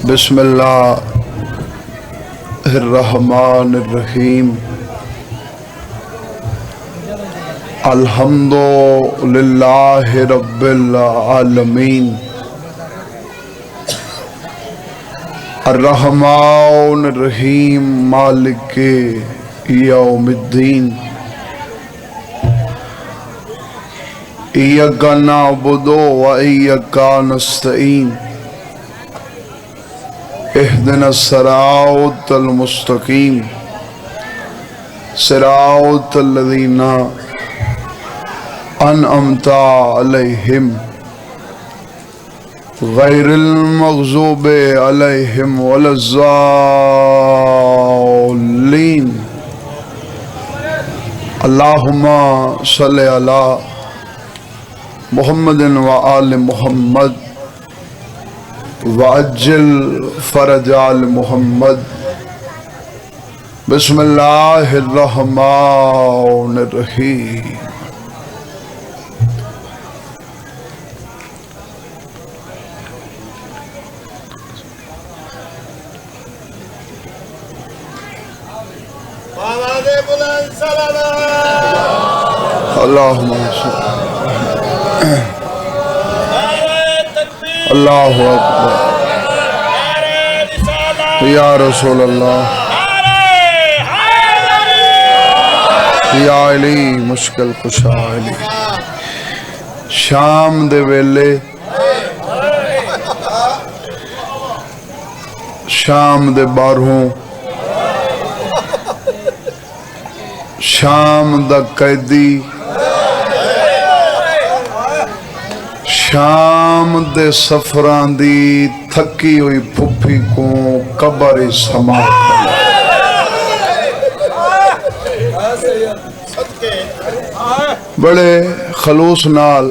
بسم اللہ الرحمن الرحیم الحمد للہ رب العالمین الرحمن الرحیم مالک یوم الدین ایاک نعبد و ایاک نستعین اہدنا الصراط المستقیم صراط الذین انعمت علیہم غیر المغضوب علیہم ولا الضالین اللہم صلی علی محمد و آل محمد وعجل فرج آل محمد بسم اللہ الرحمن الرحیم اللہم اللہ اکبر یا رسول اللہ یا علی مشکل کشا علی شام دے ویلے شام دے بارہوں شام دا قیدی شام دے سفران دی تھکی ہوئی پھپھی کو قبر سماعت بڑے خلوص نال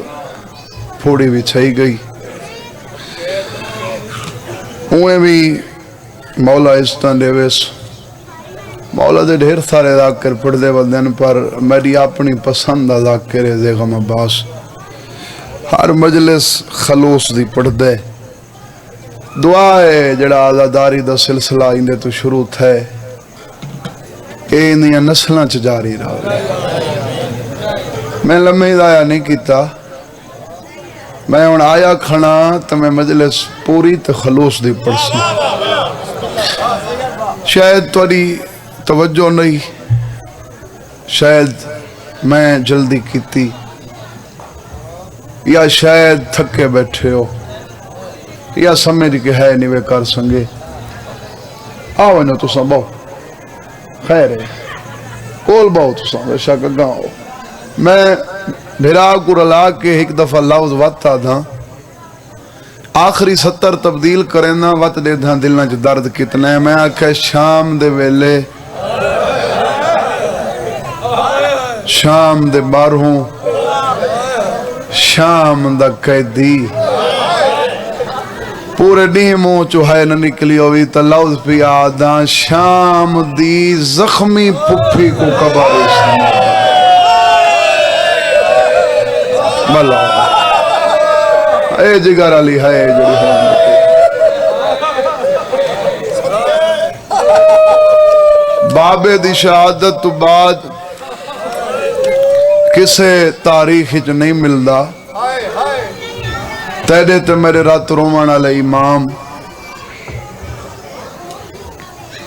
پھوڑی بھی چھائی گئی ہوئے بھی مولا استان دے ویس مولا دے ڈھیر سارے ذاکر پڑھ دے بدن پر میری اپنی پسند ذاکر زیغم عباس ہر مجلس خلوص دی پڑھ دے دعا ہے جڑا آزاداری دا سلسلہ اندے تو شروع تھے اے انہیاں نسلیں چ جاری رہا میں لمحے دایا نہیں کیتا میں ان آیا کھنا تو میں مجلس پوری تو خلوص دی پڑھ سی شاید توڑی توجہ نہیں شاید میں جلدی کیتی یا شاید تھکے بیٹھے ہو یا سمجھ کے ہے نہیں وے کر سنگے آو انہوں تو سن باؤ خیر ہے کول باؤ تو سن بے شاک گاؤں میں بھیرا کو رلا کے ایک دفعہ لفظ وقت تھا آخری 70 تبدیل کریں نا وقت دے دھاں دلنا جو درد کتنا ہے میں آکھا شام دے ویلے شام دے بارہوں شام دا قیدی پورے نیموں چوہائے نہ نکلی ہوئی تا لوز پی آدھاں شام دی زخمی پپھی کو کباری سمجھ ملا اے جگر علی ہے جڑی ہے بابے دی شہادت تو بعد کسے تاریخ جو نہیں ملدا تیرے تے میرے رات رومان علیہ امام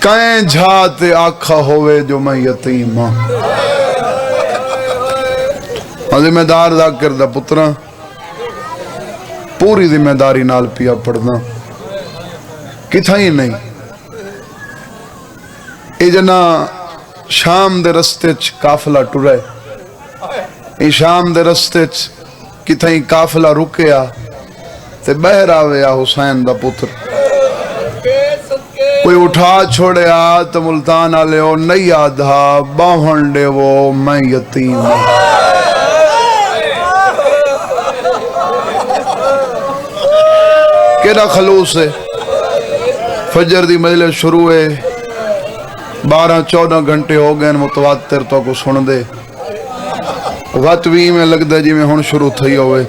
کہیں جھاتے آکھا ہوئے جو میں یتیم ہاں ذمہ دار ذاکر دا پترہ پوری ذمہ داری نال پیا پڑھنا کتھا ہی نہیں اے جنا شام دے رستے چ کافلہ ٹرے اے شام دے رستے چ کتھا ہی کافلہ رکیا تے بہر آویا حسین دا پتر کوئی اٹھا چھوڑے آت ملتان آلے ہو نہیں آدھا باہنڈے وہ میں یتیم کیڑا خلوص ہے فجر دی مجلس شروع ہے 12-14 گھنٹے ہو گئے متواتر تو کو سن دے وقت بھی میں لگ دے جی میں ہون شروع تھی ہوئے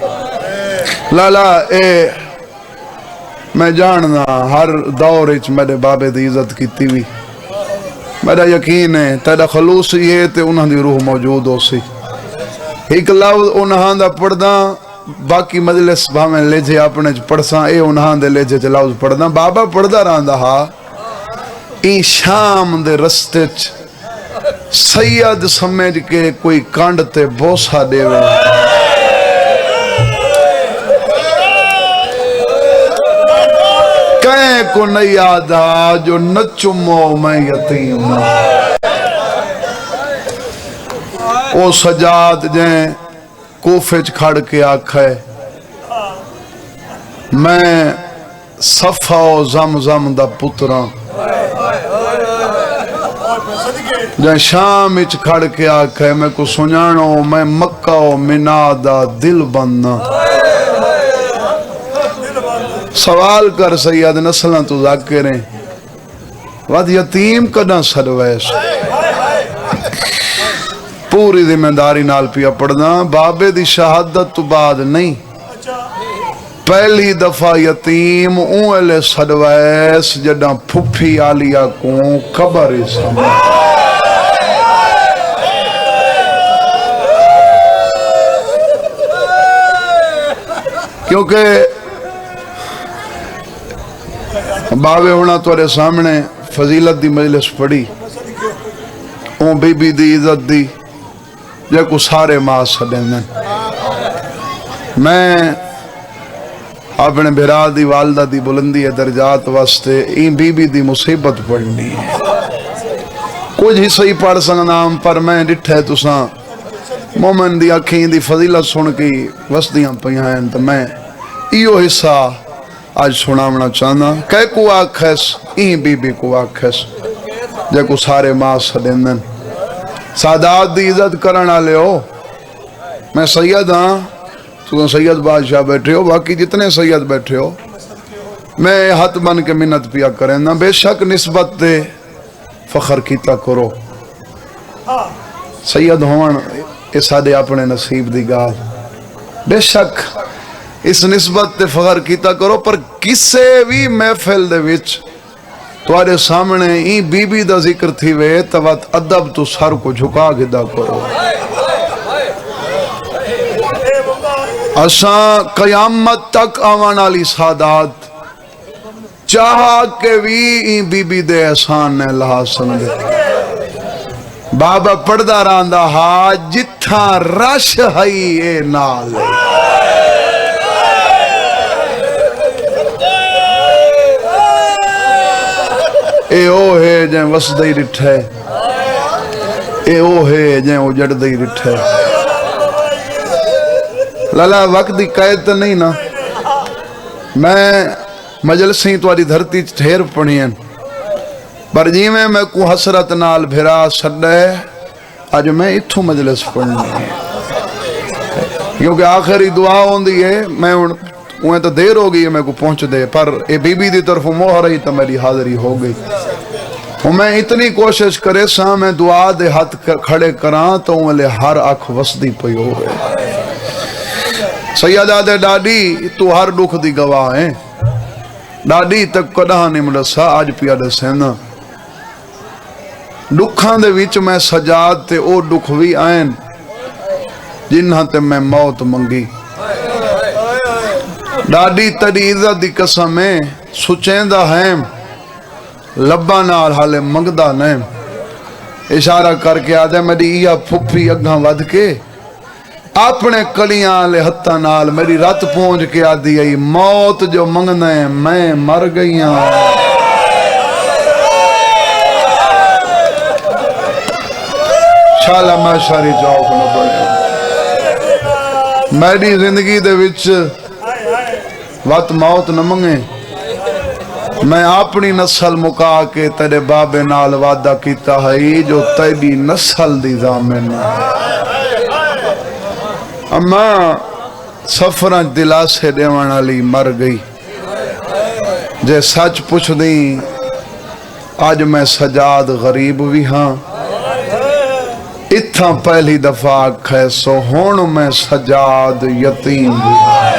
لالا اے میں جاننا ہر دور وچ میرے بابے دی عزت کیتی بھی میرا یقین ہے تیرا خلوص یہ تے انہاں دی روح موجود ہو سی ایک لفظ انہاں دا پڑھدا باقی مجلس بھاویں لیجے اپنے پڑھساں اے انہاں دے لیجے چ لفظ پڑھدا بابا پڑھدا رہندا ہا ای شام دے رستے چ سید سمجھ کے کوئی کانڈ تے بوسا دے وے کہیں کو نہیں آدھا جو نچمو میں یتیم او سجاد جیں کوفے کھڑ کے آکھے میں صفا و زمزم دا پتراں جائیں شام اچ کھڑ کے آکھے میں کو سنانو میں مکہ و منا دا دل بننا سوال کر سید نسلیں تو ذاکریں وقت یتیم کداں سرویس پوری ذمہ داری نال پیا پڑھنا بابے دی شہادت تو بعد نہیں پہلی دفعہ یتیم اونلے سرویس جڑاں پھپھی آلیا کو قبر سمجھ کیونکہ باوے ہونا توڑے سامنے فضیلت دی مجلس پڑی اون بی بی دی عزت دی جے کو سارے ماں سڑیں میں اپنے بھرا دی والدہ دی بلندی درجات واسطے این بی بی دی مصیبت پڑھنی ہے کچھ ہی صحیح پڑھ سنگنام پر میں ڈٹھے تساں مومن دی اکھیں دی فضیلت سن کی وسدیاں پہیاں ہیں تو میں ایو حصہ آج سنامنا چاہنا کہ کو آکھس این بی بی کو آکھس جے کو سارے ماں سڑیں سادات دی عزت کرنا لے ہو میں سید ہاں تو سید بادشاہ بیٹھے ہو باقی جتنے سید بیٹھے ہو میں ہاتھ بن کے منت پیا کریں نا بے شک نسبت دے فخر کیتا کرو سید ہوان یہ سادے اپنے نصیب دی گال بے شک اس نسبت دے فخر کیتا کرو پر کسے بھی محفل دے وچ تواڈے سامنے این بی بی دا ذکر تھی وے توات ادب تو سر کو جھکا کے دا کرو اساں قیامت تک آوان علی سادات چاہا کہ بھی این بی بی دے احسان نے لحاظ سمجھے بابا پڑھدا رہندا ہا جتھاں رش ہئی اے نال اے او ہے جائیں وسدائی رٹھے اے او ہے جائیں اجڑدائی رٹھے لالا وقت دی قید نہیں نا میں مجلسیں تواری دھرتی ٹھیر پڑھیں پر جی میں کو حسرت نال بھرا سڑے آج میں اتھو مجلس پڑھنی ہے کیونکہ آخری دعا ہوندی ہے میں انہیں تو دیر ہو گئی ہے میں کو پہنچ دے پر اے بی بی دی طرف موہ رہی تو میری حاضری ہو گئی میں اتنی کوشش کرے ساں میں دعا دے ہاتھ کھڑے کران تو انہیں ہر آنکھ وسدی پئی ہو گئے سیدہ دے ڈاڈی تو ہر دکھ دی گواہ ہیں ڈاڈی تک کداں نہیں ملسا آج پیا دے سینا دکھاں دے وچ میں سجاد تے او دکھ وی آئین جنہاں تے میں موت منگی ڈاڈی تڑی عزت دی قسم ہے سچیندہ ہیں لبا نال حالے منگدہ نہیں اشارہ کر کے آدھے میری یا پھپھی اگھاں ود کے اپنے کلیاں لے ہتھا نال میری رات پہنچ کے آدھی آئی موت جو منگنا ہے میں مر گئیاں شالا میں شاری جاؤ کو نہ پڑے میری زندگی دے وچ وقت موت نہ منگے میں اپنی نسل مکا کے تیرے بابے نال وعدہ کیتا ہے جو تیری نسل دی ضامن اما سفران دلاسے دیوان علی مر گئی جے سچ پوچھ دیں آج میں سجاد غریب بھی ہاں اتھا پہلی دفعہ کھے سو ہون میں سجاد یتیم بھی ہاں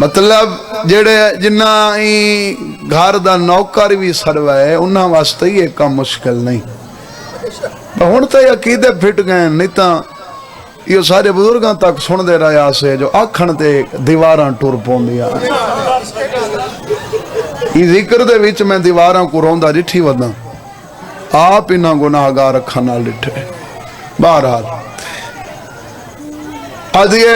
مطلب جڑے جنہ گھر دا نوکر بھی سروائے انہاں واسطے یہ کام مشکل نہیں. ہن تے عقیدے پھٹ گئے نہیں تاں یہ سارے بزرگاں تک سن دے رہا سے جو آکھن تے دیواراں ٹر پوندیاں. یہ ذکر دے وچ میں دیواراں کو روندا ڈٹھی ودا آپ انہاں گناہگار اکھاں نال ڈٹھے. بہرحال آج یہ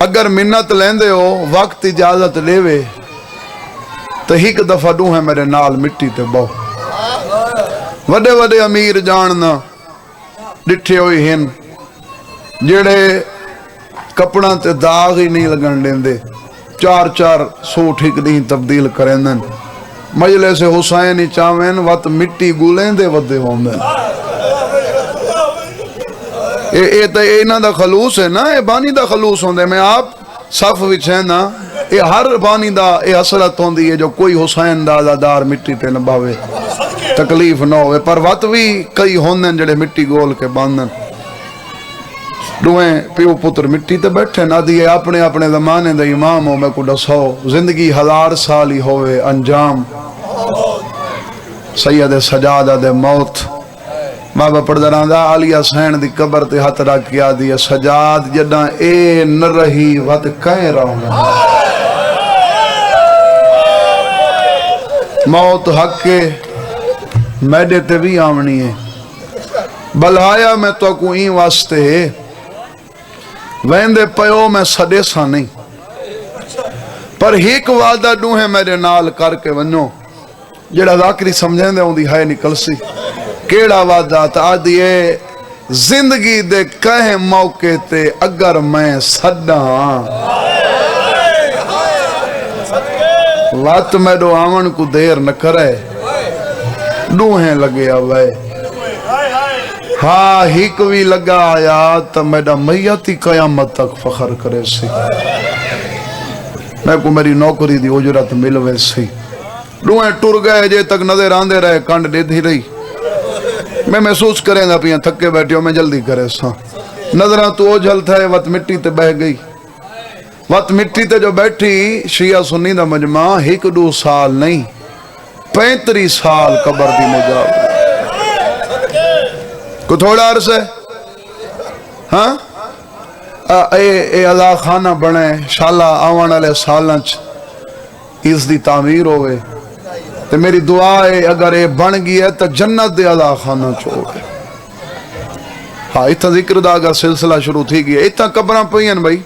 اگر منت لیندے ہو وقت اجازت لیوے تو ایک دفعہ ڈوں ہے میرے نال مٹی تے بہو. وڈے وڈے امیر جاننا ڈٹھے ہوئی ہن جڑے کپڑا تے داغ ہی نہیں لگن لیندے 4 سوٹ ایک دن تبدیل کریں. مجلس حسین ہی چاوین وط مٹی گولیں دے ودے ہوندے. یہ تو انہاں دا خلوص ہے نا, یہ بانی دا خلوص ہوندے. میں آپ صف وچ ہے نا, یہ ہر بانی دا یہ حسرت ہوندی ہے جو کوئی حسین دا عزادار مٹی تے نبھاوے تکلیف نہ ہوئے. پر وط بھی کئی ہوندن جڑے مٹی گول کے باندن. دوئیں پیو پتر مٹی تے بیٹھے نہ دیئے اپنے اپنے زمانے دے امام ہو. میں کو دسو زندگی 1000 سال ہی ہوئے انجام سید سجادہ دے موت. بابا پردران دا علی حسین دی قبر تے ہاتھ رکھ کیا دی سجاد جڑا اے نہ رہی وقت کہیں رہا موت حق کے میڈے تے بھی آمنی ہے. بلہایا میں تو کو این واسطے ویندے پیو میں سڈے سا نہیں پر ایک وعدہ ڈوں ہے میرے نال کر کے ونو جڑا ذاکری سمجھیں دے ہوں دی ہائے نکل سی. کیڑا وعدہ تا دیئے زندگی دے کہیں موقع تے اگر میں سڈا وات میں دو آمن کو دیر نہ کرے ڈوہیں لگے آوائے. ہاں ہیک بھی لگا آیا تا میڈا میتی قیامت تک فخر کرے سی. میں کو میری نوکری دی اجرت ملوے سی. ڈوہیں ٹر گئے جے تک نظر آندے رہے کانڈ دے دی رہی. میں محسوس کریں دا پیاں تھکے بیٹھے ہو میں جلدی کرے سا. نظران تو اوجھل تھا وقت مٹی تے بہ گئی. وقت مٹی تے جو بیٹھی شیعہ سنی دا مجمع 1-2 سال نہیں 35 سال قبر دی میں جاؤ. کو تھوڑا عرص ہے ہاں اے اللہ خانہ بنے شاللہ آوان علیہ سالنچ اس دی تعمیر ہوئے. تو میری دعا ہے اگر یہ بن گئی ہے تو جنت دے اللہ خانہ چھوڑے. ہاں اتنا ذکر دا اگر سلسلہ شروع تھی گئی اتنا قبران پہین بھائی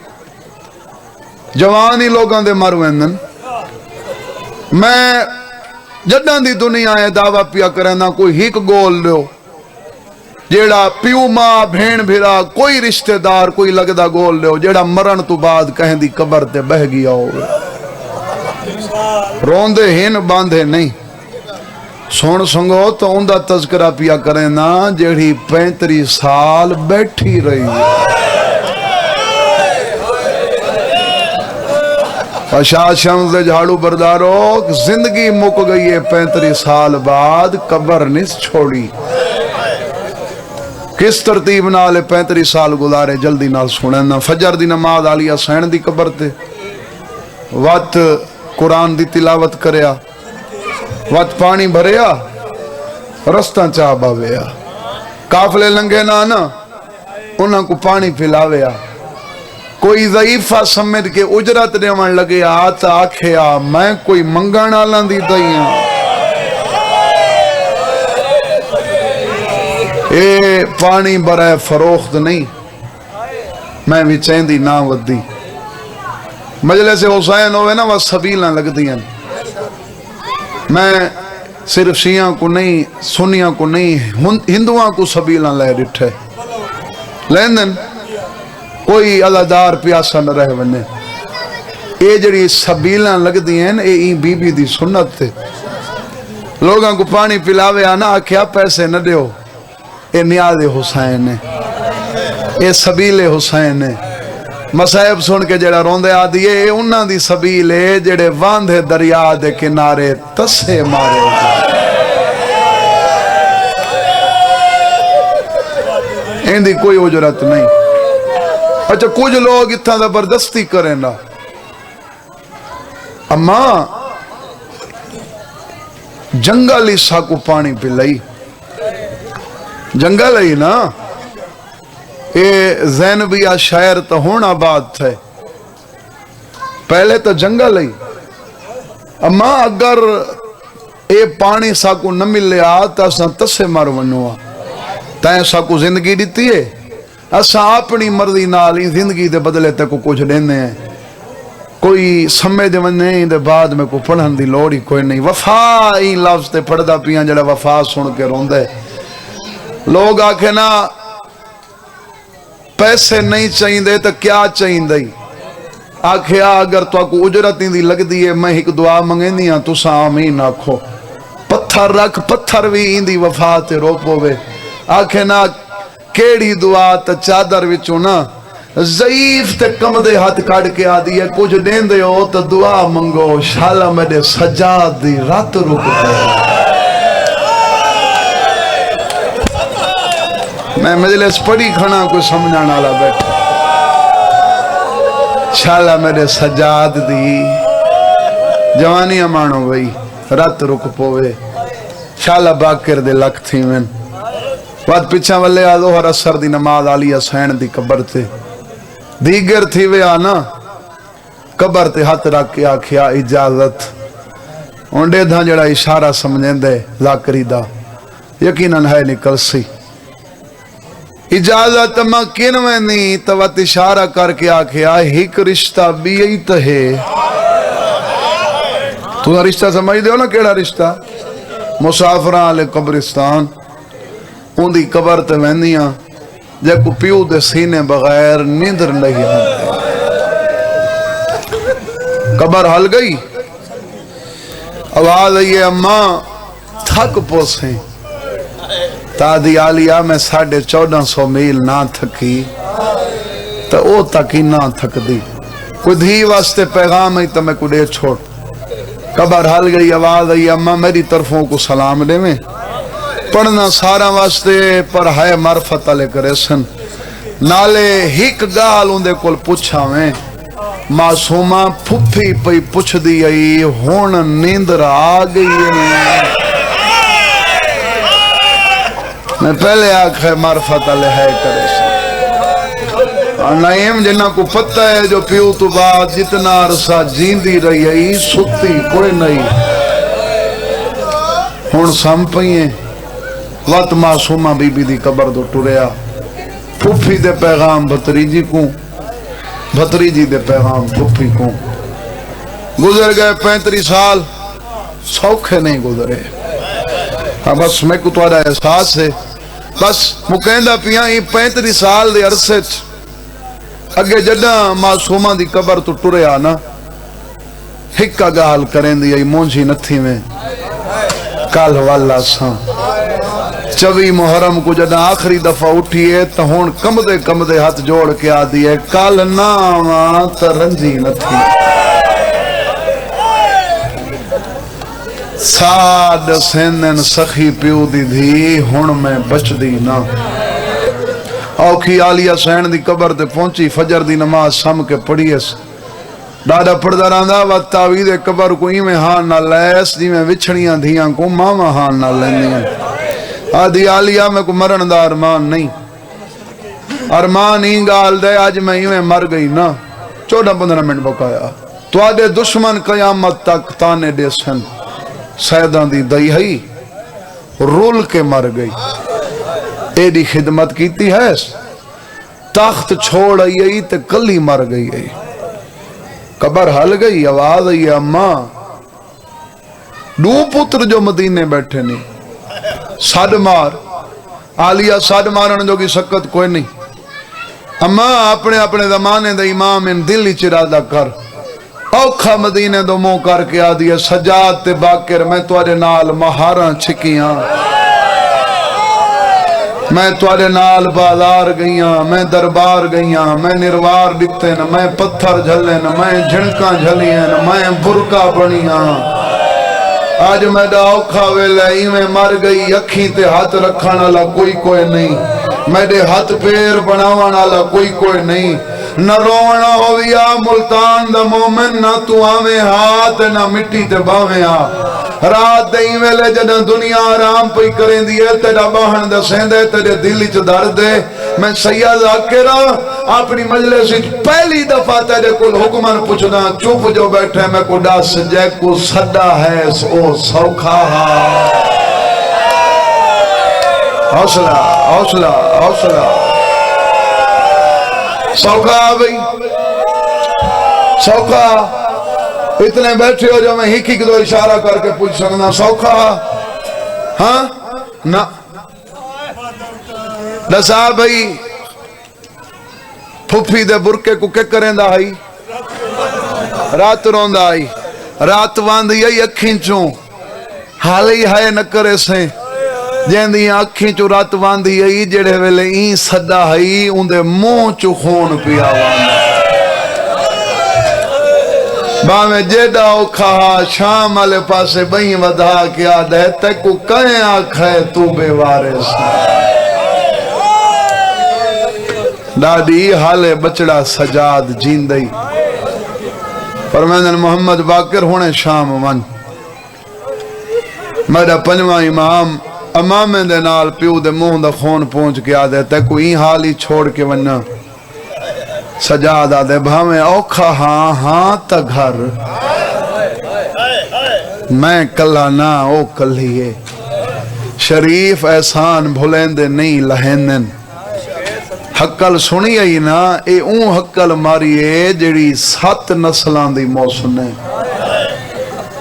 جوانی لوگاں دے مرویندن. میں جدان دی دنیا ہے دعویٰ پیا کرنا کوئی ہیک گول لیو جیڑا پیو ماں بھین بھیرا کوئی رشتہ دار کوئی لگدا گول لیو جیڑا مرن تو بعد کہیں دی قبر تے بہ گیا ہوئے. روندے ہن باندھے نہیں سون سنگو تو اندہ تذکرہ پیا کریں نا جیڑی 35 سال بیٹھی رہی. شاہ شمس جھاڑو بردارو زندگی مک گئی ہے 35 سال بعد قبر نہیں چھوڑی. کس ترتیب نالے 35 سال گزارے جلدی نال سننا. فجر دی نماز علی حسین دی قبر تے وقت قرآن دی تلاوت کریا وقت پانی بھریا رستہ چاہ باویا کافلے لنگے نانا انہاں کو پانی پلاویا. کوئی ضعیفہ سمجھ کے اجرت دیوان لگے آتا آکھیا میں کوئی منگانا لاندی دائیاں. اے پانی برائے فروخت نہیں میں بھی چیندی نہ ودی. مجلس حسین ہوئے نا وہ سبیلیں لگ دیا. میں صرف شیعہ کو نہیں سنیاں کو نہیں ہندوان کو سبیلیں لے ڈٹھے لیندن کوئی عزادار پیاسا نہ رہ بنے. اے جڑی سبیلیں لگ دیا اے بی بی دی سنت تھے. لوگاں کو پانی پلاوے آنا آکھیا پیسے نہ دیو اے نیاز حسین ہے اے سبیل حسین ہے. مسائب سن کے جڑا روندے آدھی اے انہاں دی سبیل ہے جڑے واندھے دریا دے کنارے تسے مارے. ان دی کوئی اجرت نہیں. اچھا کچھ لوگ اتنا زبردستی کریں نا اما جنگل عیسیٰ کو پانی پلائی جنگل ہی نا اے زینبیہ شہر تو ہونا بات ہے پہلے تو جنگل ہی اما اگر اے پانی ساکو نہ ملے آتا اساں تسے مر ونوا تائیں ساکو زندگی دیتی ہے اساں اپنی مرضی نال ہی زندگی دے بدلے تے کو کچھ دینے ہیں کوئی سمے دے وننے دے بعد میں کو پڑھن دی لوڑی کوئی نہیں وفا ہی لفظ تے پڑھدا پیاں جڑا وفا سن کے روندے لوگ آکھے نا پیسے نہیں چاہیے دے تو کیا چاہیے دے آکھیا اگر تو کو اجرت دی لگ دی ہے میں ایک دعا منگیں دیاں تو سا آمین آکھو پتھر رکھ پتھر بھی اندی وفا تے روپو وے آکھے نا کیڑی دعا تا چادر وچوں نا ضعیف تے کم دے ہاتھ کاڑ کے آدھی ہے کچھ دین دے ہو تو دعا منگو شالا میرے سجاد دی رات رک دے میں مجلس پڑھی کھنا کوئی سمجھانا لا بیٹھا شالا میرے سجاد دی جوانی امانو بھئی رات رک پوے شالا باکر دے لکھ تھی میں بات پیچھا والے آدھو ہر اثر دی نماز علی حسین دی قبر تے دیگر تھی وے آنا قبر تے ہاتھ رکھ کے آکھیا اجازت انڈے دھاں جڑا اشارہ سمجھیں دے ذاکری دا یقیناً ہے نکل سی اجازت ماں کن میں نہیں توت اشارہ کر کے آکھیا ایک رشتہ بھی یہی تہے تو رشتہ سمجھ دے ہو نا کیڑا رشتہ مسافران علی قبرستان ان دی قبر تے ویندیاں جے کو پیو دے سینے بغیر نیندر نہیں ہوتے قبر حل گئی آواز آئیے اماں تھک پوسیں تادی آلیا میں 1450 میل نہ تھکی تو او تک ہی نہ تھک دی کوئی دھی واسطے پیغام ہے تو میں کو دے چھوڑ قبر حل گئی آواز آئیے اماں میری طرفوں کو سلام دے میں پڑھنا سارا واسطے پر ہے معرفت علیہ کرے سن نالے ہک گال اندے کل پوچھا میں معصومہ پھپھی پئی پوچھ دی آئی ہون نیندر آگئی میں پہلے آکھے معرفت علیہ کرے سن نعیم جنہ کو پتہ ہے جو پیو تو بعد جتنا عرصہ جیندی رہی ہے ستی کوئی نہیں ہون سم پئیں وقت معصومہ بی بی دی قبر دو ٹوریا پھوپھی دے پیغام بھتریجی کو بھتریجی دے پیغام پھوپھی کو گزر گئے 35 سال سوکھے نہیں گزرے ہاں بس میں کو توڑا احساس ہے بس مکیندہ پیاں ہی 35 سال دے عرصے اگے جڑا معصومہ دی قبر تو ٹوریا نا ہکا گال کریں دی ای مونجھی نتھی میں کال والا ساں 24 محرم کو جدہ آخری دفعہ اٹھئے تو ہون کم دے ہاتھ جوڑ کے آدھی ہے کال ناما ترنجی نہ تھی ساد سینن سخی پیو دی دھی ہون میں بچ دی نا اوکھی علی حسین دی قبر تے پہنچی فجر دی نماز سم کے پڑھیس ڈاڈا پڑھدا رہندا وقت تعویذ قبر کو میں ہان نہ لیس جی میں وچھڑیاں دھیاں کو ماما ہان نہ لیندیاں آدھی آلیہ میں کو مرن دا ارمان نہیں ارمان ہی گال دے آج میں ہی میں مر گئی نا 14-15 منٹ بکایا تو آدھے دشمن قیامت تک تانے دے سن سیدان دی دائی ہی رول کے مر گئی ایڈی خدمت کیتی ہے تخت چھوڑ آئی تے کلی مر گئی ہے قبر حل گئی آواز آئی اماں دو پتر جو مدینے بیٹھے نہیں ساڑھ مار آلیہ ساڑھ مارن جو کی سکت کوئی نہیں اماں اپنے زمانے دا امام ان دل ہی چرادہ کر اوکھا مدینے دو مو کر کے آدھی سجاد تے باکر میں توارے نال مہاراں چھکیاں میں توارے نال بازار گئیاں میں دربار گئیاں میں نروار ڈکتے نا میں پتھر جھلے نا میں جھنکاں جھلیاں نا میں برکا بنیاں آج میں دا اوکھا ویلے میں مر گئی اکھیں تے ہاتھ رکھانا لا کوئی نہیں میں دے ہاتھ پیر بناوانا لا کوئی نہیں نہ رونا ہویا ملتان دا مومن نہ تو آویں ہاتھ نہ مٹی تے باویں آ رات دیں ویلے جنہ دنیا آرام پئی کریں دیئے تیرا باہن دا سیندے تیرے دل چ درد ہے میں سید ذاکرہ اپنی مجلس پہلی دفعہ تیرے کل حکمن پوچھنا چپ جو بیٹھے میں کو ڈاس جے کو صدا ہے او سوکھا حوصلہ حوصلہ حوصلہ سوکھا بھئی سوکھا اتنے بیٹھے ہو جو میں ہی کی دو اشارہ کر کے پوچھ سکنا سوکھا ہاں نا دسا بھئی پھوپھی دے برکے کو کہ کریں دا آئی رات رون دا آئی رات واندی آئی اکھیں چوں حالی ہائے نہ کرے سے جین دی اکھیں چوں رات واندی آئی جڑے ویلے این صدا آئی ان دے موں چوں خون پیا واندی باویں جیڑا اوکھا شام والے پاسے بہیں ودا کیا دے تے کو کہیں آکھے تو بے وارث ڈاڈی حالے بچڑا سجاد جیندئی فرمائن محمد باقر ہونے شام من میرا پنجواں امام امام دے نال پیو دے منہ دا خون پہنچ کے آدھے تے کوئی حال ہی چھوڑ کے وننا سجاد آدھے بھاویں اوکھا ہاں ہاں تا گھر میں کلا نہ او کلیے شریف احسان بھولیں نہیں لہندن حقل سنی آئی نا اے اون حقل ماریے جڑی 7 نسلان دی موسن ہے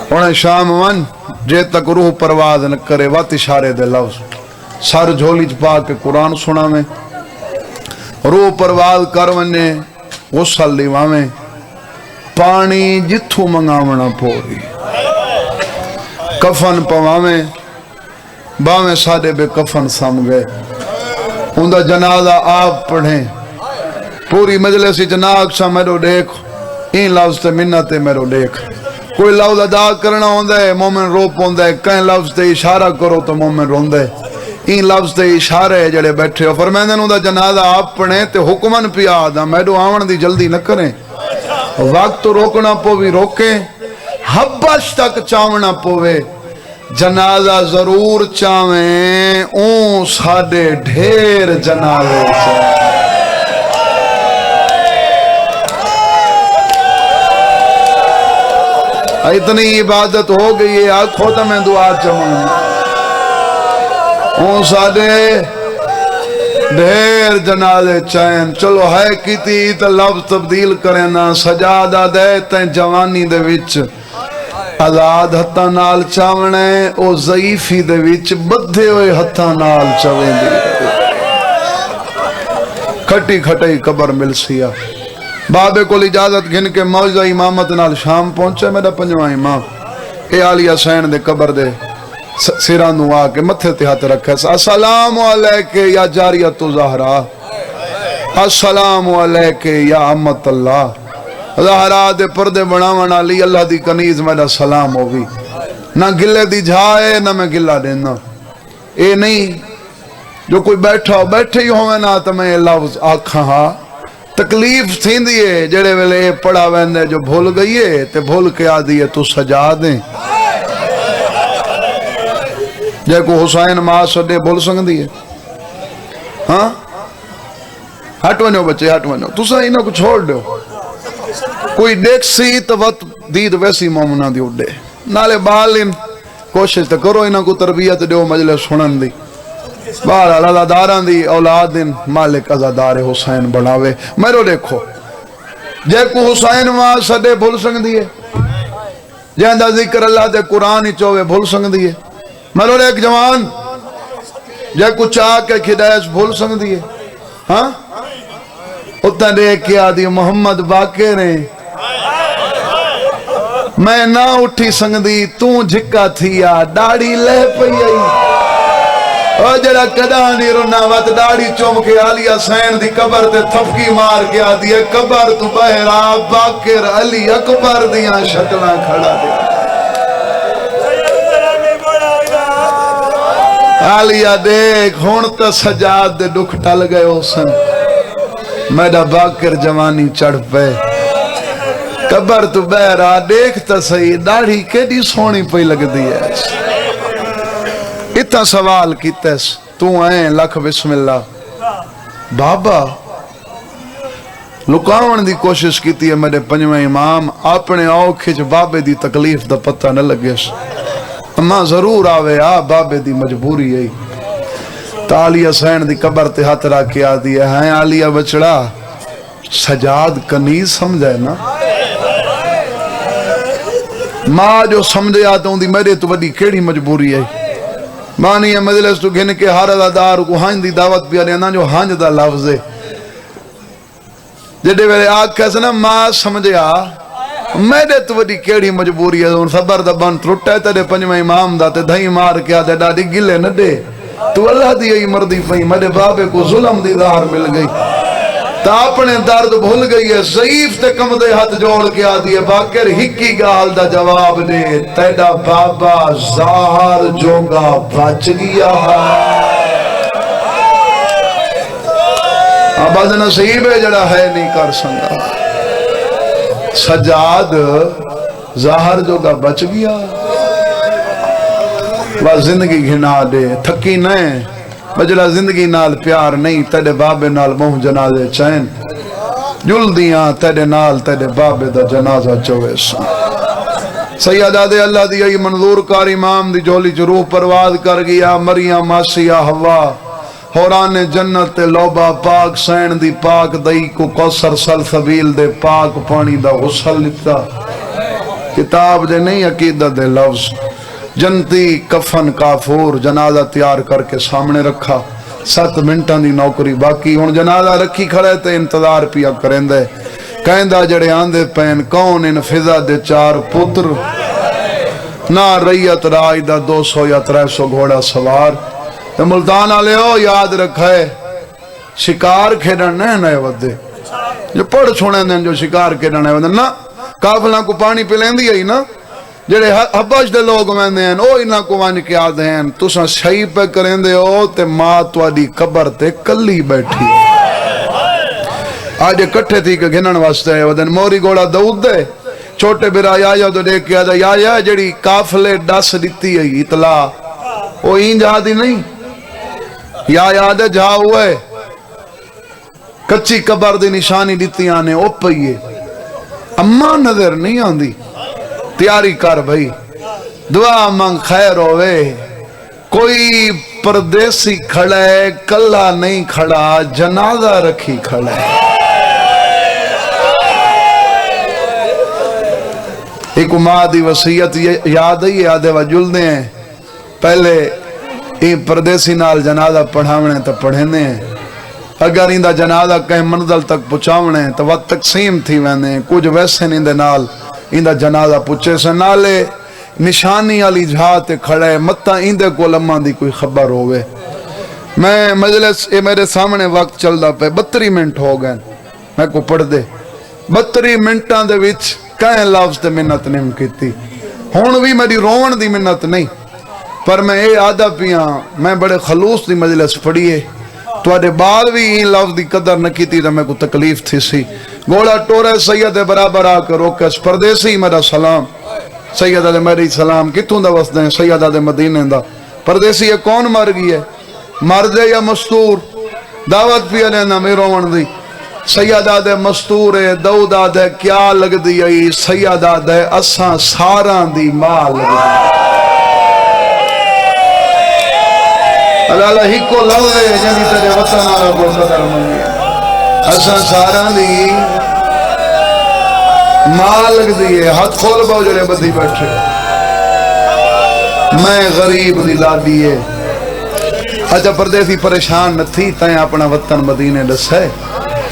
انہیں شام من جے تک روح پرواز نہ کرے وات اشارے دے لفظ سر جھولی چپا کے قرآن سنا میں روح پرواز کرونے غسل دیواں پانی جتھو منگاونا پوری کفن پواں باویں سادے بے کفن سم گئے اندھا جنازہ آپ پڑھیں پوری مجلسی جناک سا میرو دیکھ این لفظ تے منتے میرو دیکھ کوئی لفظ ادا کرنا ہوندہ ہے مومن روپ ہوندہ ہے کہیں لفظ تے اشارہ کرو تو مومن روندہ ہے این لفظ تے اشارہ ہے جڑے بیٹھے ہو فرمیندن اندھا جنازہ آپ پڑھیں تے حکمن پی آدھا میرو آون دی جلدی نہ کریں وقت روکنا پوی روکیں حبش تک چاونا پوے جنازہ ضرور چاہیں اون ساڑے ڈھیر جنازے چاہیں اتنی عبادت ہو گئی ہے آنکھوں تا میں دعا چاہیں اون ساڑے ڈھیر جنازے چاہیں چلو ہے کیتی تا لفظ تبدیل کریں نا سجادہ دے تیں جوانی دے وچ آزاد ہتھاں نال چاونے او ضعیفی دے وچ بدھے ہوئے ہتھاں نال چاویں دی کھٹی کھٹی قبر مل سیا بابے کو اجازت گھن کے موجزہ امامت نال شام پہنچے میرا پنجواں امام اے علی حسین دے قبر دے سیرانو آ کے متھے تے ہاتھ رکھے السلام علیکہ یا جاریت زہرا السلام علیکہ یا امت اللہ زہرا دے پردے بناونا لی اللہ دی کنیز میرا سلام ہوگی نہ گلے دی جھائے نہ میں گلہ دینا اے نہیں جو کوئی بیٹھا ہو بیٹھے ہی ہوئے نا تو میں یہ لفظ آکھاں ہاں تکلیف تھین دیئے جڑے ویلے پڑھا ویندے جو بھول گئیے تے بھول کے آ دیئے تو سجا دیں جے کو حسین ماں سڈے بھول سنگ دیئے ہاں ہٹ ونیو بچے ہٹ ونیو تو سا انہوں کو چھوڑ دیو کوئی دیکھ سی تو وقت دید ویسی مومنہ دی اڈے نالے بالین کوشش تو کرو انہوں کو تربیت دیو مجلس سنن دی بہر اللہ داران دی اولادین مالک ازادار حسین بناوے میرو دیکھو جے کو حسین ماں سڈے بھول سنگ دیئے جہندہ ذکر اللہ دے قرآن ہی چوے بھول سنگ دیئے میرو دیکھ جوان جے کو چاہ کے کھدائش بھول سنگ دیئے ہاں اتنا دیکھ کے آدھی محمد باقر ہیں میں نہ اٹھی سنگ دی تو جھکا تھیا ڈاڑی لے پئی آئی او جڑا کدانی رونا وات ڈاڑی چوم کے علی حسین دی قبر تے تھفکی مار کے آدھی ہے قبر تو بہرا باقر علی اکبر دیاں شکلہ کھڑا دیا علیہ دیکھ ہون تا سجاد دے دکھ ٹل گئے حسن میرا باکر جوانی چڑھ پے قبر تو بہرا دیکھ تا صحیح داڑھی کیڑی سونی پئی لگ دی ہے اتنا سوال کیتا تو آئیں لکھ بسم اللہ بابا لکاون دی کوشش کیتی ہے میرے پنجویں امام اپنے اوکھے جو بابے دی تکلیف دا پتہ نہ لگے اما ضرور آوے بابے دی مجبوری ہے تالی حسین دی قبر تے ہاتھ رکھ کے آ دیا ہے عالیہ بچڑا سجاد کنیز سمجھے نا ماں جو سمجھے آتا ہوں دی میرے تو وڈی کیڑی مجبوری ہے مانی ہے مجلس تو گھن کے ہر ادار کو ہانج دی دعوت پیا لینا جو ہانج دا لفظ ہے جڑے ویلے آگ کہتے نا ماں سمجھے میرے تو وڈی کیڑی مجبوری ہے ان صبر دا بن ترٹے تیرے پنجویں امام دا تے دھائی مار کے آدھے ڈاڈی گلے نہ دے تو اللہ دی ای مردی پئی میرے بابے کو ظلم دی دار مل گئی تا اپنے درد بھول گئی ہے ضعیف تے کم دے ہاتھ جوڑ کے آدھی ہے باکر ہکی گال دا جواب دے تیڑا بابا ظاہر جوگا بچ گیا آباد نصیب ہے جڑا ہے نہیں کر سنگا سجاد ظاہر جوگا بچ گیا وہ زندگی گھنا دے تھکی نہیں بجلا زندگی نال پیار نہیں تیرے بابے نال موہ جنازے چین جل دیاں تیرے نال تیرے بابے دا جنازہ چوے سن سیدہ دے اللہ دی ای منظور کار امام دی جولی جروح پرواز کر گیا مریم آسیہ ہوا حوران جنت تے لوبا پاک سین دی پاک دئی کو کوثر سلسبیل دے پاک پانی دا غسل لتا کتاب دے نہیں عقیدت دے لفظ جنتی کفن کافور جنازہ تیار کر کے سامنے رکھا 7 منٹاں دی نوکری باقی ہن جنازہ رکھی کھڑے تے انتظار پیا کریں دے کہندہ جڑے آندے پین کون ان فضا دے 4 پتر نہ ریت راج دا 200 یا 300 گھوڑا سوار تے ملتان آلے ہو یاد رکھائے شکار کھیڑن نہیں نئے ودے جو پڑھ چھوڑیں دیں جو شکار کھیڑن نئے ودے نا کافلہ کو پانی پلین دی ہے نا جڑے حبش دے لوگ ویندے ہیں او انہاں کو وان کے آدھے ہیں تساں شہی پہ کریں دے ہو تے ماں تواڈی قبر تے کلی بیٹھی آج کٹھے تھی کہ گھنن واسطے ہے ودن موری گوڑا دعود دے چھوٹے برا یا تو دیکھ کے آدھا یا جڑی کافلے ڈس دیتی ہے اطلاع او این جا دی نہیں یا دے جا ہوئے کچی قبر دی نشانی دیتی آنے او پئیے اما نظر نہیں آندی تیاری کر بھئی دعا منگ خیر ہوئے کوئی پردیسی کھڑا ہے کلا نہیں کھڑا جنازہ رکھی کھڑا ہے ایک ماں دی وصیت یاد ہی یادے وجل دے ہیں پہلے این پردیسی نال جنازہ پڑھاونے تا پڑھنے ہیں اگر اندہ جنازہ کہیں منزل تک پچھاونے تو وقت تقسیم تھی ویندے کچھ ویسے اندے نال اندہ جنازہ پچھے سے نالے نشانی علی جھاتے کھڑے متہ اندے کو لمحہ دی کوئی خبر ہوئے میں مجلس میرے سامنے وقت چل دا پہ 32 منٹ ہو گئے میں کو پڑھ دے 32 منٹاں دے وچ کہیں لفظ تے منت نہیں کیتی ہون بھی میری رون دی منت نہیں پر میں اے آدھا پیاں میں بڑے خلوص دی مجلس پڑھیے تو آدھے بعد بھی این لفظ دی قدر نہ کیتی تو میں کو تکلیف تھی سی گوڑا ٹورے سید برابر آ کر روکس پردیسی میرا سلام سیدہ دے میری سلام کتوں دا وسط دیں سیدہ دے مدینہ دا پردیسی یہ کون مر گئی ہے مردے یا مستور دعوت پیا لینا میرو من دی سیدہ دے مستور دعودہ دے کیا لگ دی ای سیدہ دے اساں ساران دی ماں لگ دی اللہ ہی کو لوے جنہی تیرے وطن آرہ کو قدر منگی اساں ساران دی ماں لگ دیئے ہاتھ کھول باؤ جڑے بدھی بیٹھے میں غریب دی لادیے اچھا پردیسی پریشان نہ تھی تائیں اپنا وطن مدینے دسے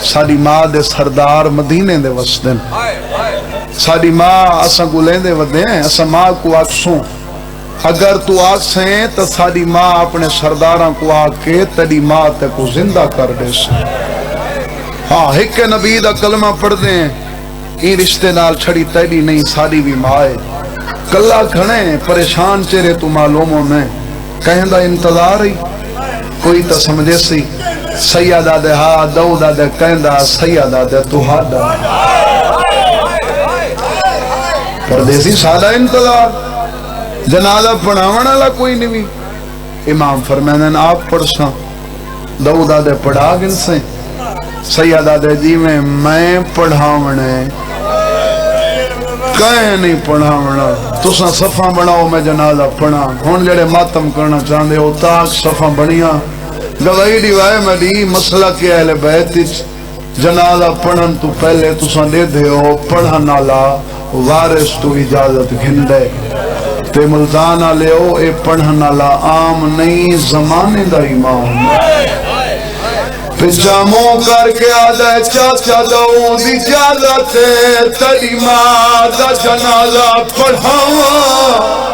ساڑی ماں دے سردار مدینے دے وسدن ساڑی ماں اساں کو لیندے ودے ہیں اساں ماں کو آکسوں اگر تو آکسیں تو ساڑی ماں اپنے سرداراں کو آکے تیری ماں تے کو زندہ کر دے سے ہاں ہک نبی دا کلمہ پڑھ دیں این رشتے نال چھڑی تیری نہیں ساڑی بھی مائے کلہ کھنے پریشان چہرے تو معلوموں میں کہیں دا انتظار ہی کوئی تا سمجھے سی سیدہ دے ہاں دعودہ دے کہندہ سیدہ دے تہاڈا پردیسی سادہ انتظار جنازہ پڑھاونا لا کوئی نہیں امام فرمینن آپ پڑھساں دعودہ دے پڑھا گن سے سیدہ دے جی میں پڑھاونے کہیں نہیں پڑھاونا تساں صفحہ بناؤ میں جنازہ پڑھا ہون جڑے ماتم کرنا چاہندے ہو تاک صفحہ بنیاں گواہی دیوائے میں دی مسئلہ کے اہل بیت جنازہ پڑھن تو پہلے تساں دے دے ہو پڑھن والا وارث تو اجازت گھندے تے ملتانہ لے ہو اے پڑھن والا عام نہیں زمانے دا امام پچھا منہ کر کے آدھے چاچا دعو دی اجازت تیری ماں دا جنازہ پڑھاواں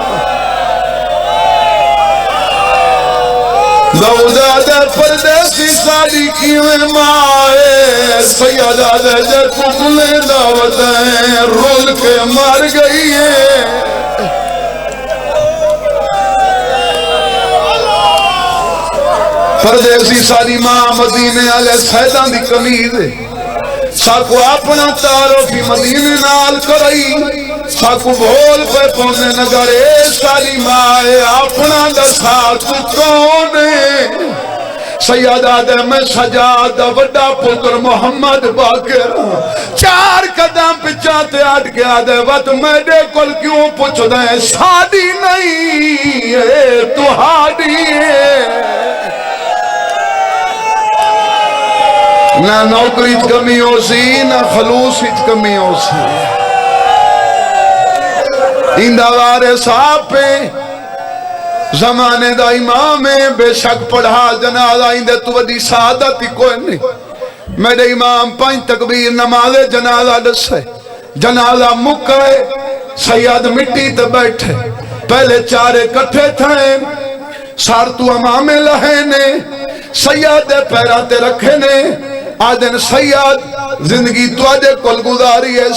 دعودہ دے پردیسی ساری کیویں مائے سیدہ دے جے کملے دعوتیں رول کے مار گئی ہے پردیسی ساری ماں مدینے آلے سیدان دی کمید ساکو اپنا تعارفی مدینے نال کرائی ساکو بھول پہ پونے نگرے ساری ماں اپنا دسا تو کونے سیدہ دے میں سجاد وڈا پتر محمد باقر 4 قدم پچھاتے آٹھ گیا دے وقت میرے کل کیوں پوچھ دیں سادی نہیں ہے تہاڈی ہے نہ نوکری کمی ہو سی نہ خلوص کمی ہو سی اندوارے صاحب پہ زمانے دا امام ہے بے شک پڑھا جنازہ اندے تو ودی سعادت ہی کوئی نہیں میرے امام 5 تکبیر نماز جنازہ دسے جنازہ مکے سید مٹی تے بیٹھے پہلے 4 کٹھے تھے سار تو امام لہنے سید پیرا تے رکھے نے آدن سید زندگی تو آجے کل گزاری ہے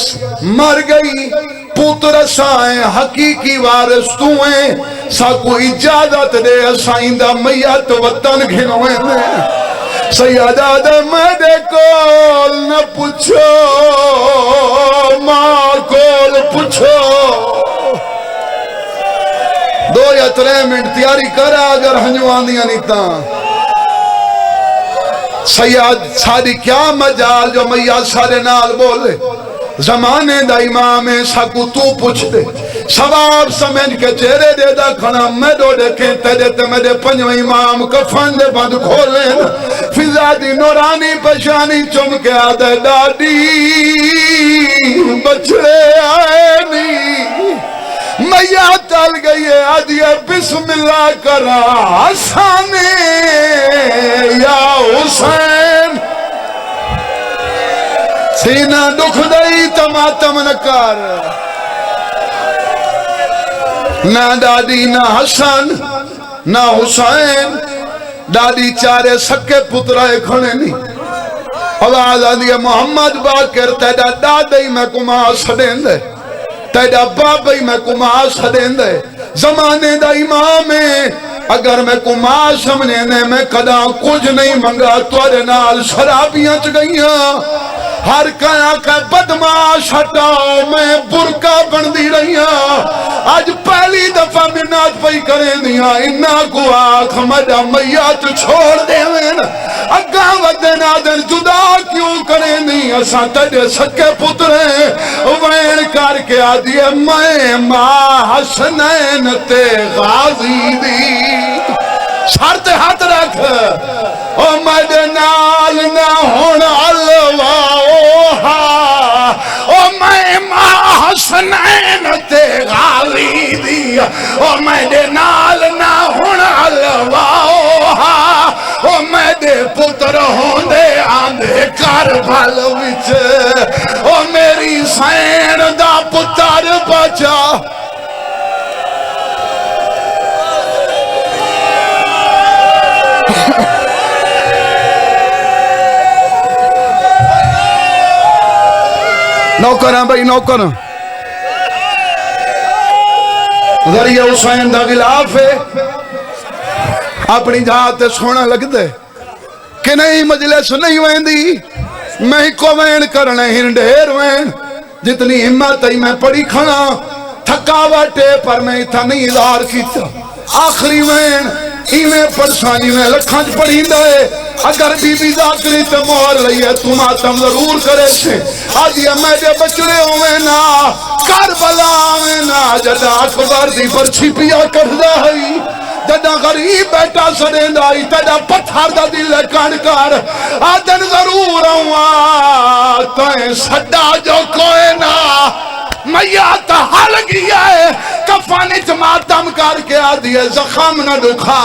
مر گئی پوتر سائیں حقیقی وارث تو ہیں ساکو اجازت دے سائندہ میت وطن گھنویں دے سیدہ دے میرے کول نہ پوچھو ماں کول پوچھو 2 یا 3 منٹ تیاری کرا اگر ہنجوان دیا نیتا سید ساری کیا مجال جو میاد سارے نال بولے زمانے دا امام ساکو تو پوچھ دے سواب سمجھ کے چہرے دے دا کھنا میں دو دیکھیں تیرے تے میرے 5 امام کفن دے بند کھولے فضا دی نورانی پشانی چم کے آدھے ڈاڈی بچڑے آئے نہیں میاں تل گئی ہے آدھیے بسم اللہ کرا حسانے یا حسین سینہ دکھ دئی تماتم نکار نہ دادی نہ حسن نہ حسین دادی 4 سکے پترائے کھنے نہیں آواز آدھی محمد باقر تیڑا دادی میں کمار سڑیں دے تیڑا بابی میں کمار سڑیں دے زمانے دا امام ہے اگر میں کمار سمجھنے میں قداں کچھ نہیں منگا توڑے نال شرابیاں چ گئیاں ہر کہاں کہ بدماش ہٹاؤ میں برکہ بن دی رہیاں آج پہلی دفعہ منات پہی کریں دیا انہا کو آنکھ مجھا میات چھوڑ دے وین اگاں ودن آدن جدا کیوں کریں دیا ساں تجھے سکے پتریں وین کر کے آدھیے میں ماں حسنین تے غازی دی شرط ہاتھ رکھ او میرے نال نہ ہونا اللہ او میں ماں حسنین تے غازی دی او میرے نال نہ ہونا اللہ او میرے پتر ہوندے آندے کربل وچ او میری سین دا پتر بچا نوکر ہیں بھائی نوکر ذریعہ حسین دا غلاف ہے اپنی جہاں تے سونا لگ دے کہ نہیں مجلس نہیں ویندی میں کو وین کرنے ہن ڈھیر وین جتنی ہمت ہی میں پڑھی کھنا تھکاوٹے پر میں تھا نہیں اظہار کیتا آخری وین ایویں پرسانی میں لکھنچ پڑھی دے اگر بی بی ذاکری تے مہر لئیے تو ماتم ضرور کرے چھے آدیا میں دے بچڑے ہوئے نا کربلا ہوئے نا جدا اکبر دی پر چھپیا کردہ ہے جدا غریب بیٹا سرین دائی تیدا پتھر دا دل کڑ کر آدن ضرور ہوا تائیں سڈا جو کوئے نا میات حل گیا ہے کفانچ ماتم کر کے آدھیے زخم نہ دکھا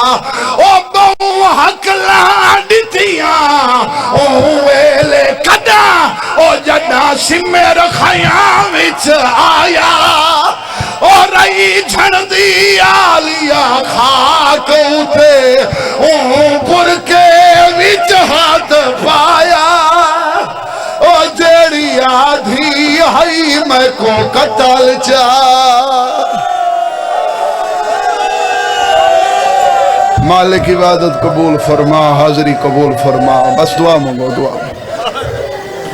او بہو حق لانڈتیاں او ویلے کدا او جدا سمے رکھائیاں وچ آیا او رئی جھڑدی آلیا خاک اتے او پر کے وچ ہاتھ پایا او جیڑی آدھی ہائی میں کو قتل چاہ مالک عبادت قبول فرما حاضری قبول فرما بس دعا مانگو دعا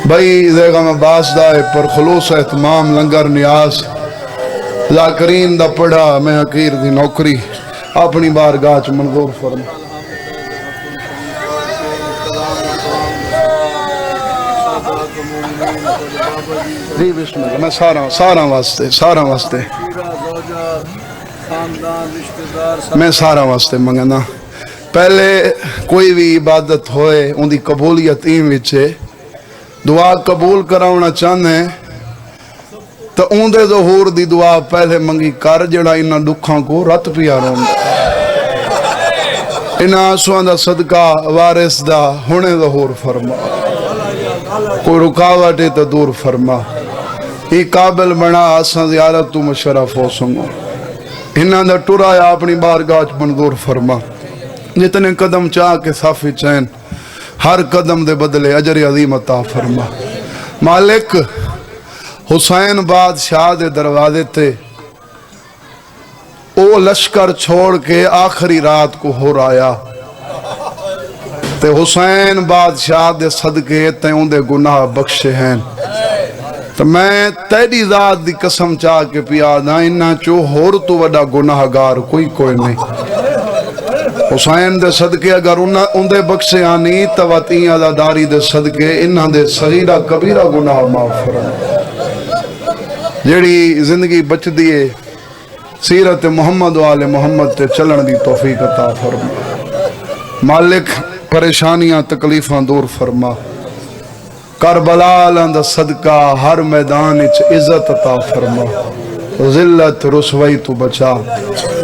بھائی دیگا میں باس دائے پر خلوص اہتمام لنگر نیاز ذاکرین دا پڑھا میں حقیر دی نوکری اپنی بارگاہ چ منظور فرما جی بسم اللہ میں سارا واسطے میں سارا واسطے منگنا پہلے کوئی بھی عبادت ہوئے ان دی قبولیت این وچے دعا قبول کراؤنا چاہنے تو ان دے ظہور دی دعا پہلے منگی کر جڑا انہاں دکھاں کو رت پیا رون انہاں آنسوان دا صدقہ وارث دا ہونے ظہور فرما کوئی رکاوٹے تو دور فرما ای قابل بنا آسان زیارت تو مشرف ہو سنگو انہاں دا ٹرایا اپنی بارگاہ منظور فرما جتنے قدم چاہ کے صافی چین ہر قدم دے بدلے اجر عظیم عطا فرما مالک حسین بادشاہ دے دروازے تے او لشکر چھوڑ کے آخری رات کو ہو رایا تے حسین بادشاہ دے صدقے تے ان دے گناہ بخشے ہیں تو میں تیری ذات دی قسم چاہ کے پیادا انہاں چو ہور تو وڈا گناہ گار کوئی نہیں حسین دے صدقے اگر ان دے بخشے آنی تواتین عزاداری دے صدقے انہاں دے صغیرہ کبیرہ گناہ معاف فرما جیڑی زندگی بچ دیئے سیرت محمد و آل محمد تے چلن دی توفیق عطا فرما مالک پریشانیاں تکلیفاں دور فرما کربلا لند صدقہ ہر میدان اچ عزت عطا فرما ذلت رسوائی تو بچا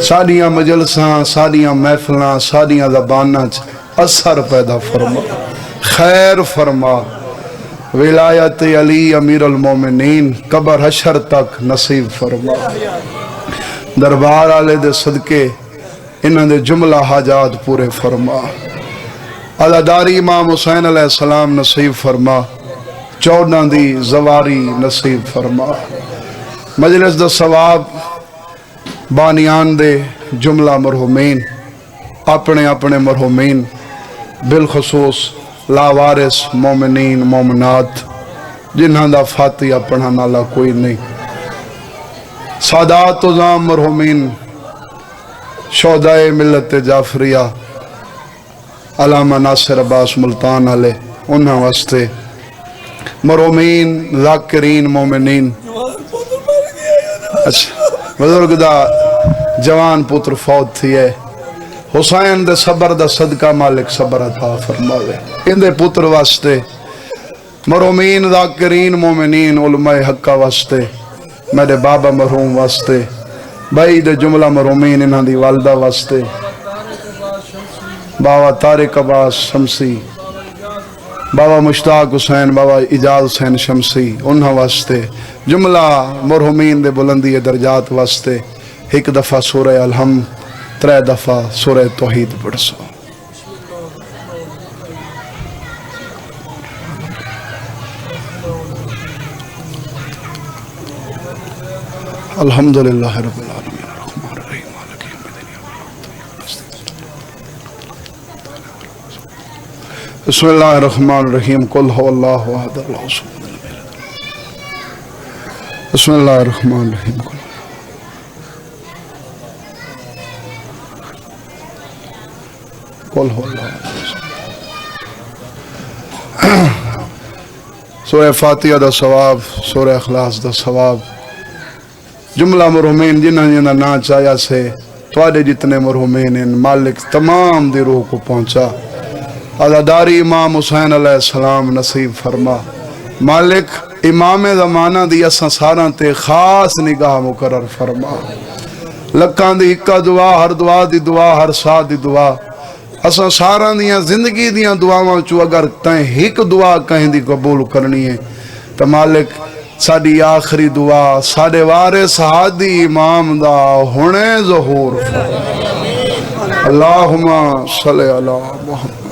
ساڑیاں مجلساں ساڑیاں محفلاں ساڑیاں زباناں اثر پیدا فرما خیر فرما ولایت علی امیر المومنین قبر حشر تک نصیب فرما دربار آلے دے صدقے انہاں دے جملہ حاجات پورے فرما عزاداری امام حسین علیہ السلام نصیب فرما 14 دی زواری نصیب فرما مجلس دا ثواب بانیان دے جملہ مرحومین اپنے مرحومین بالخصوص لاوارس مومنین مومنات جنہاں دا فاتحہ اپنا نالا کوئی نہیں سادات عظام مرحومین شہدائے ملت جعفریہ علامہ ناصر عباس ملتان علیہ انہاں واسطے مرحومین ذاکرین مومنین اچھا بزرگ دا جوان پتر فوت تھی ہے حسین دے صبر دا صدقہ مالک صبر عطا فرماوے ان دے پتر واسطے مرحومین ذاکرین مومنین علماء حقہ واسطے میرے بابا مرحوم واسطے بھائی دے جملہ مرحومین انہاں دی والدہ واسطے بابا طارق عباس شمسی بابا مشتاق حسین بابا اجاز حسین شمسی انہاں واسطے جملہ مرحومین دے بلندی درجات واسطے ایک دفعہ سورہ الحمد 3 دفعہ سورہ توحید پڑھ سو الحمدللہ رب العالمین الرحمن الرحیم مالک یوم الدین بسم اللہ الرحمن الرحیم قل هو اللہ احد اللہ الصمد لم یلد ولم یولد بسم اللہ الرحمن الرحیم قل هو اللہ سورہ فاتحہ دا ثواب سورہ اخلاص دا ثواب جملہ مرحومین جنہاں نا چاہیا سے توڑے جتنے مرحومین ہیں مالک تمام دی روح کو پہنچا عزاداری امام حسین علیہ السلام نصیب فرما مالک امام زمانہ دی اساں ساراں تے خاص نگاہ مقرر فرما لکھاں دی اکا دعا دی دعا ہر سا دی دعا اساں ساراں دیاں زندگی دیاں دعاواں چو اگر تائیں ایک دعا کہیں دی قبول کرنی ہے تو مالک ساڑی آخری دعا ساڑے وارث ہادی امام دا ہونے ظہور اللہم صلی اللہ محمد